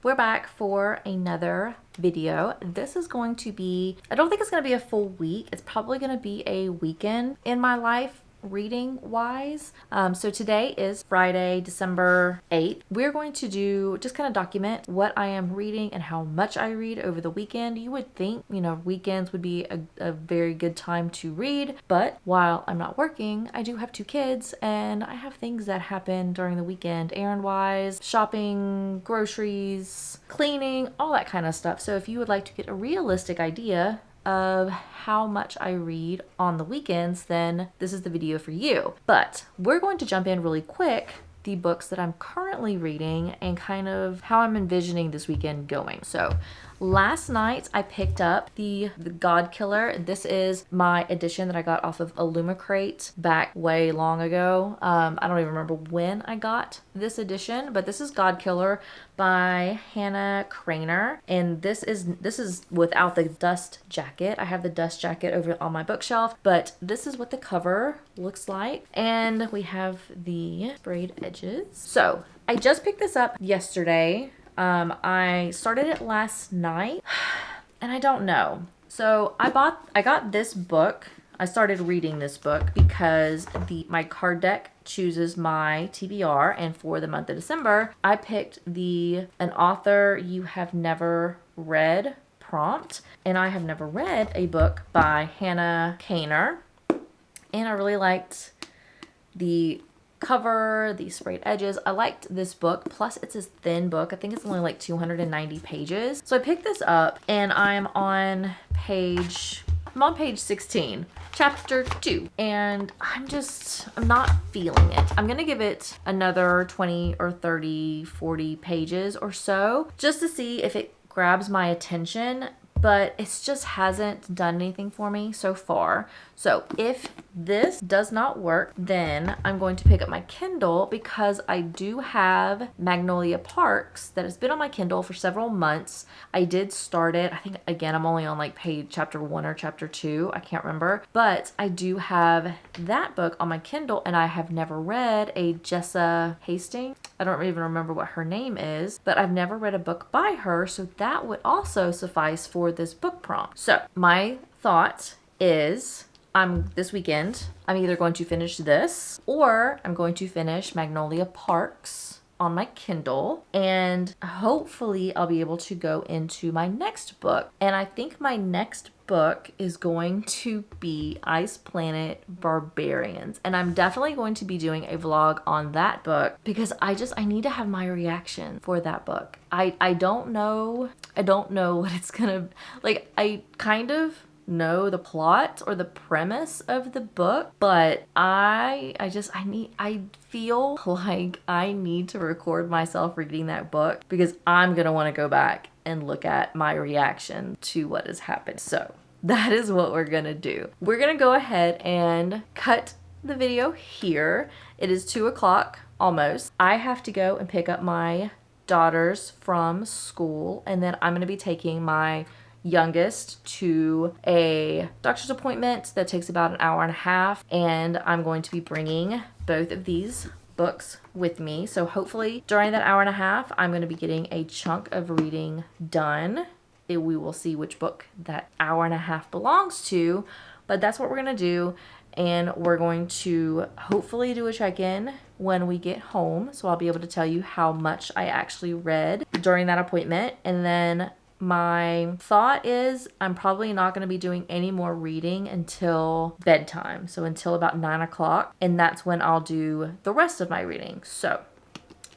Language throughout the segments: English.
we're back for another video. This is going to be, I don't think it's going to be a full week. It's probably going to be a weekend in my life reading wise. So today is Friday, December 8th. We're going to just kind of document what I am reading and how much I read over the weekend. You would think, weekends would be a very good time to read, but while I'm not working, I do have 2 kids and I have things that happen during the weekend, errand wise, shopping, groceries, cleaning, all that kind of stuff. So if you would like to get a realistic idea of how much I read on the weekends, then this is the video for you. But we're going to jump in really quick the books that I'm currently reading and kind of how I'm envisioning this weekend going. So last night I picked up the God Killer. This is my edition that I got off of Illumicrate back way long ago. I don't even remember when I got this edition, but this is God Killer by Hannah Craner, and this is without the dust jacket. I have the dust jacket over on my bookshelf, but this is what the cover looks like, and we have the sprayed edges. So I just picked this up yesterday. I started it last night and I don't know. So I got this book. I started reading this book because my card deck chooses my TBR, and for the month of December, I picked an author you have never read prompt, and I have never read a book by Hannah Craner, and I really liked the cover, the sprayed edges. I liked this book, plus it's a thin book. I think it's only like 290 pages. So I picked this up and I'm on page 16, chapter 2, and I'm not feeling it. I'm gonna give it another 20 or 30, 40 pages or so just to see if it grabs my attention, but it just hasn't done anything for me so far. So if this does not work, then I'm going to pick up my Kindle, because I do have Magnolia Parks that has been on my Kindle for several months. I did start it. I think, again, I'm only on like chapter 1 or chapter 2. I can't remember. But I do have that book on my Kindle, and I have never read a Jessa Hastings. I don't even remember what her name is, but I've never read a book by her, so that would also suffice for this book prompt. So my thought is, this weekend, I'm either going to finish this or I'm going to finish Magnolia Parks on my Kindle, and hopefully I'll be able to go into my next book. And I think my next book is going to be Ice Planet Barbarians, and I'm definitely going to be doing a vlog on that book because I need to have my reaction for that book. I don't know what it's gonna like. I kind of know the plot or the premise of the book, but I feel like I need to record myself reading that book because I'm gonna want to go back and look at my reaction to what has happened. So that is what we're gonna do. We're gonna go ahead and cut the video here. It is 2 o'clock almost. I have to go and pick up my daughters from school, and then I'm gonna be taking my youngest to a doctor's appointment that takes about an hour and a half, and I'm going to be bringing both of these books with me. So hopefully during that hour and a half, I'm going to be getting a chunk of reading done. We will see which book that hour and a half belongs to, but that's what we're going to do. And we're going to hopefully do a check-in when we get home, so I'll be able to tell you how much I actually read during that appointment. And then my thought is I'm probably not going to be doing any more reading until bedtime, so until about 9 o'clock, and that's when I'll do the rest of my reading. So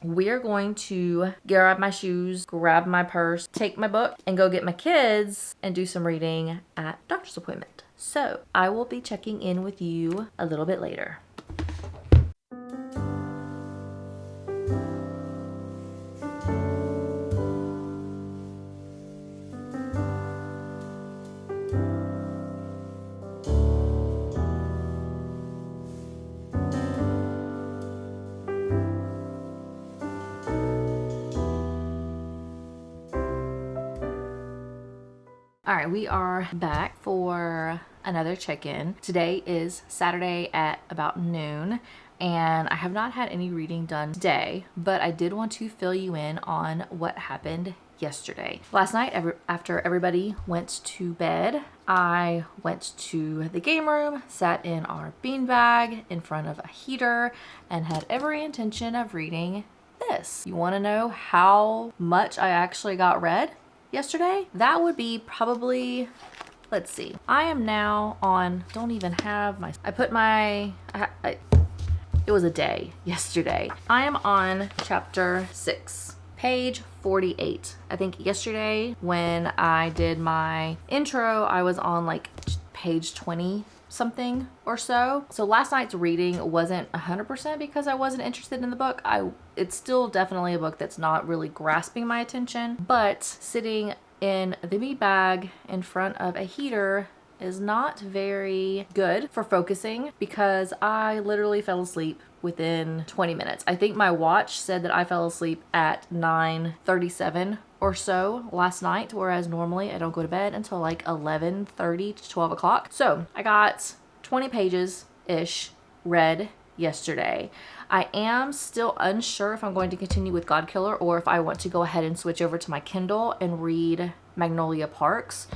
we're going to grab my shoes, grab my purse, take my book, and go get my kids and do some reading at doctor's appointment. So I will be checking in with you a little bit later. All right, we are back for another check-in. Today is Saturday at about noon, and I have not had any reading done today, but I did want to fill you in on what happened yesterday. Last night, after everybody went to bed, I went to the game room, sat in our beanbag in front of a heater, and had every intention of reading this. You want to know how much I actually got read yesterday? That would be probably, let's see. I am now on, don't even have my, it was a day yesterday. I am on chapter 6, page 48. I think yesterday when I did my intro, I was on like page 20 something or so. So last night's reading wasn't 100% because I wasn't interested in the book. It's still definitely a book that's not really grasping my attention, but sitting in the meat bag in front of a heater is not very good for focusing because I literally fell asleep within 20 minutes. I think my watch said that I fell asleep at 9:37 or so last night, whereas normally I don't go to bed until like 11:30 to 12 o'clock. So I got 20 pages-ish read yesterday. I am still unsure if I'm going to continue with God Killer or if I want to go ahead and switch over to my Kindle and read Magnolia Parks.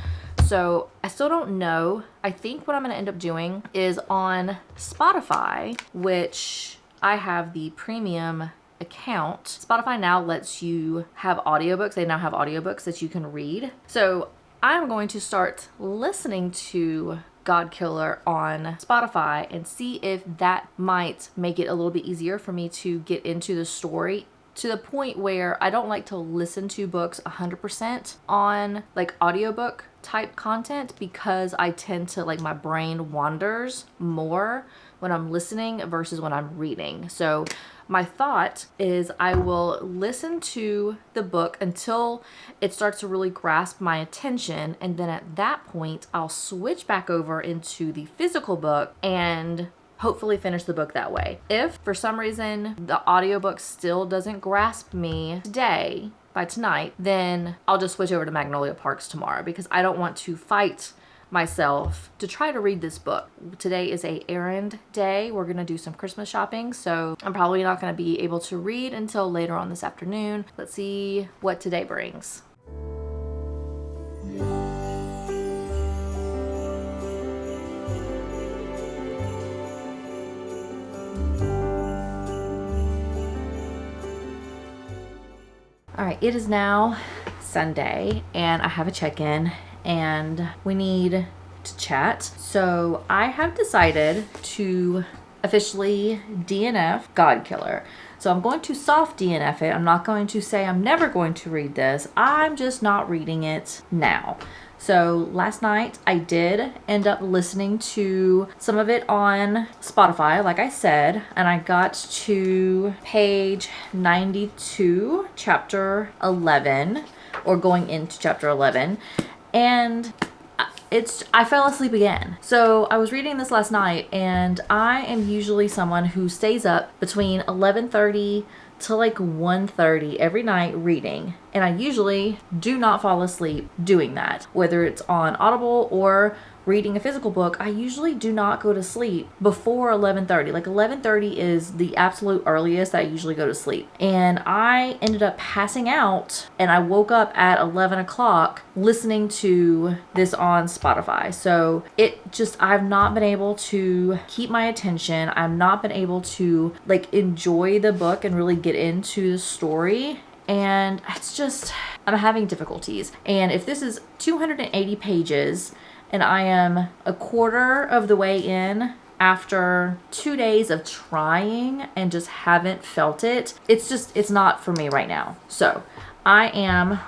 So I still don't know. I think what I'm going to end up doing is on Spotify, which I have the premium account. Spotify now lets you have audiobooks. They now have audiobooks that you can read. So I'm going to start listening to God Killer on Spotify and see if that might make it a little bit easier for me to get into the story, to the point where I don't like to listen to books 100% on like audiobook type content because I tend to, like, my brain wanders more when I'm listening versus when I'm reading. So my thought is I will listen to the book until it starts to really grasp my attention, and then at that point I'll switch back over into the physical book and hopefully finish the book that way. If for some reason the audiobook still doesn't grasp me today, by tonight, then I'll just switch over to Magnolia Parks tomorrow because I don't want to fight myself to try to read this book. Today is a errand day. We're gonna do some Christmas shopping, so I'm probably not gonna be able to read until later on this afternoon. Let's see what today brings. All right, it is now Sunday and I have a check-in and we need to chat. So I have decided to officially DNF God Killer. So I'm going to soft DNF it. I'm not going to say I'm never going to read this. I'm just not reading it now. So last night I did end up listening to some of it on Spotify, like I said, and I got to page 92, chapter 11, or going into chapter 11, and I fell asleep again. So I was reading this last night, and I am usually someone who stays up between 11:30 to like 1:30 every night reading, and I usually do not fall asleep doing that. Whether it's on Audible or reading a physical book, I usually do not go to sleep before 11:30. Like 11:30 is the absolute earliest that I usually go to sleep. And I ended up passing out and I woke up at 11 o'clock listening to this on Spotify. So I've not been able to keep my attention. I've not been able to like enjoy the book and really get into the story. And I'm having difficulties. And if this is 280 pages, and I am a quarter of the way in after 2 days of trying and just haven't felt it, it's not for me right now. So I am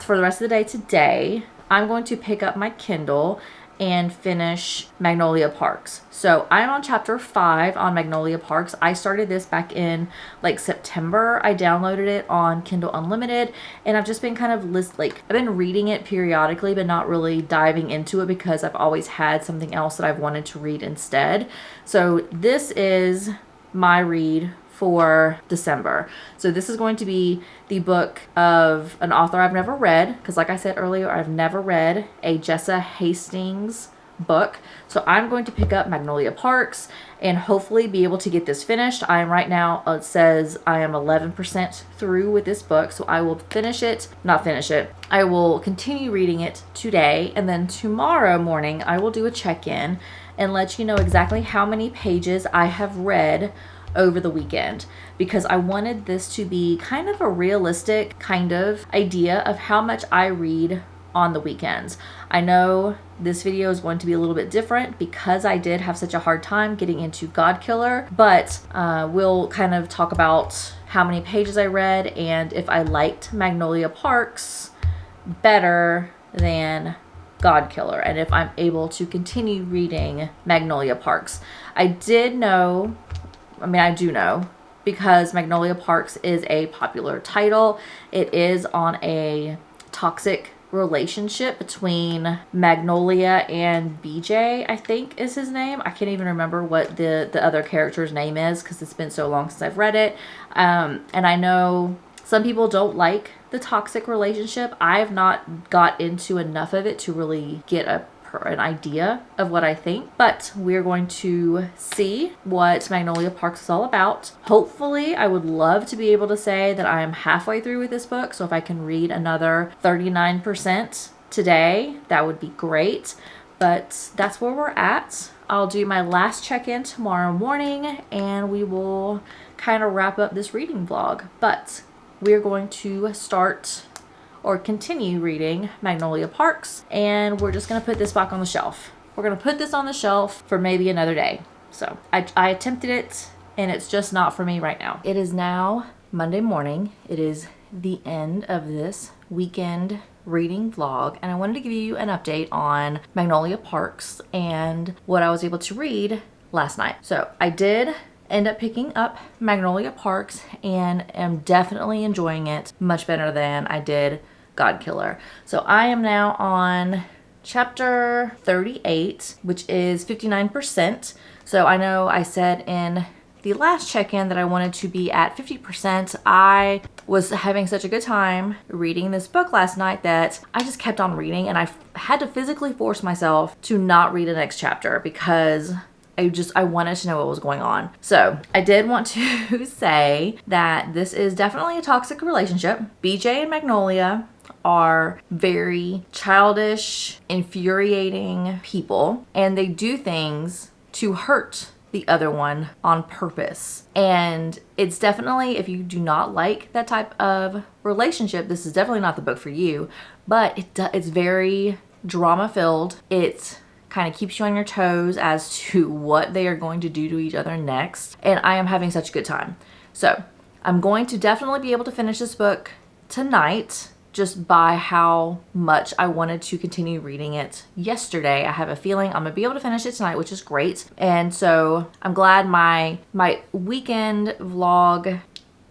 for the rest of the day today, I'm going to pick up my Kindle and finish Magnolia Parks. So I'm on chapter 5 on Magnolia Parks. I started this back in like September. I downloaded it on Kindle Unlimited, and I've just been kind of I've been reading it periodically, but not really diving into it because I've always had something else that I've wanted to read instead. So this is my read for December. So this is going to be the book of an author I've never read, because like I said earlier, I've never read a Jessa Hastings book. So I'm going to pick up Magnolia Parks and hopefully be able to get this finished. I am right now, it says I am 11% through with this book. So I will finish it, not finish it. I will continue reading it today. And then tomorrow morning, I will do a check-in and let you know exactly how many pages I have read over the weekend, because I wanted this to be kind of a realistic kind of idea of how much I read on the weekends. I know this video is going to be a little bit different because I did have such a hard time getting into God Killer, but we'll kind of talk about how many pages I read and if I liked Magnolia Parks better than God Killer, and if I'm able to continue reading Magnolia Parks. I do know, because Magnolia Parks is a popular title. It is on a toxic relationship between Magnolia and BJ, I think is his name. I can't even remember what the other character's name is because it's been so long since I've read it. And I know some people don't like the toxic relationship. I've not got into enough of it to really get an idea of what I think, but we're going to see what Magnolia Parks is all about. Hopefully, I would love to be able to say that I am halfway through with this book, so if I can read another 39% today, that would be great, but that's where we're at. I'll do my last check-in tomorrow morning, and we will kind of wrap up this reading vlog, but we're going to start or continue reading Magnolia Parks, and we're just going to put this back on the shelf. We're going to put this on the shelf for maybe another day. So I attempted it, and it's just not for me right now. It is now Monday morning. It is the end of this weekend reading vlog, and I wanted to give you an update on Magnolia Parks and what I was able to read last night. So I did end up picking up Magnolia Parks and am definitely enjoying it much better than I did God Killer. So I am now on chapter 38, which is 59%. So I know I said in the last check-in that I wanted to be at 50%. I was having such a good time reading this book last night that I just kept on reading, and I had to physically force myself to not read the next chapter because I wanted to know what was going on. So I did want to say that this is definitely a toxic relationship. BJ and Magnolia are very childish, infuriating people, and they do things to hurt the other one on purpose. And it's definitely, if you do not like that type of relationship, this is definitely not the book for you, but it's very drama filled. It's kind of keeps you on your toes as to what they are going to do to each other next. And I am having such a good time. So I'm going to definitely be able to finish this book tonight, just by how much I wanted to continue reading it yesterday. I have a feeling I'm gonna be able to finish it tonight, which is great. And so I'm glad my weekend vlog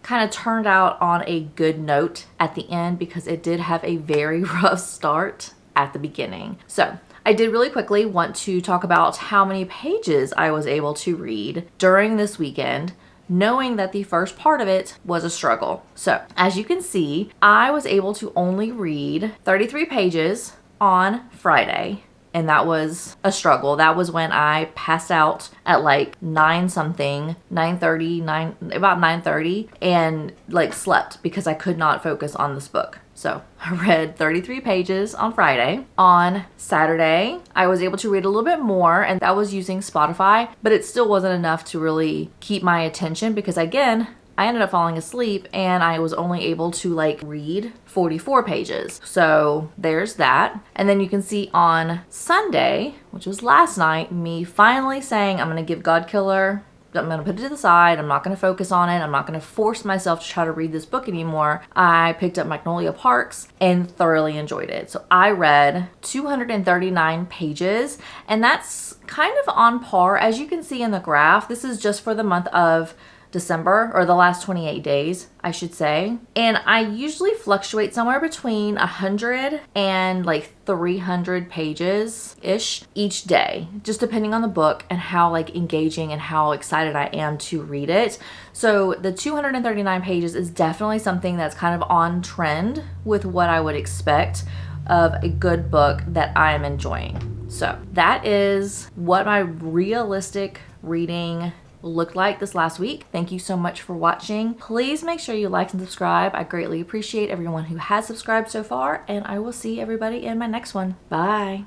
kind of turned out on a good note at the end, because it did have a very rough start at the beginning. So I did really quickly want to talk about how many pages I was able to read during this weekend, knowing that the first part of it was a struggle. So as you can see, I was able to only read 33 pages on Friday, and that was a struggle. That was when I passed out at like 9:30, and like slept because I could not focus on this book. So I read 33 pages on Friday. On Saturday, I was able to read a little bit more, and that was using Spotify, but it still wasn't enough to really keep my attention because, again, I ended up falling asleep and I was only able to like read 44 pages. So there's that. And then you can see on Sunday, which was last night, me finally saying I'm going to give God Killer, I'm going to put it to the side. I'm not going to focus on it. I'm not going to force myself to try to read this book anymore. I picked up Magnolia Parks and thoroughly enjoyed it. So I read 239 pages, and that's kind of on par. As you can see in the graph, this is just for the month of December, or the last 28 days, I should say. And I usually fluctuate somewhere between 100 and like 300 pages-ish each day, just depending on the book and how like engaging and how excited I am to read it. So the 239 pages is definitely something that's kind of on trend with what I would expect of a good book that I am enjoying. So that is what my realistic reading looked like this last week. Thank you so much for watching. Please make sure you like and subscribe. I greatly appreciate everyone who has subscribed so far, and I will see everybody in my next one. Bye.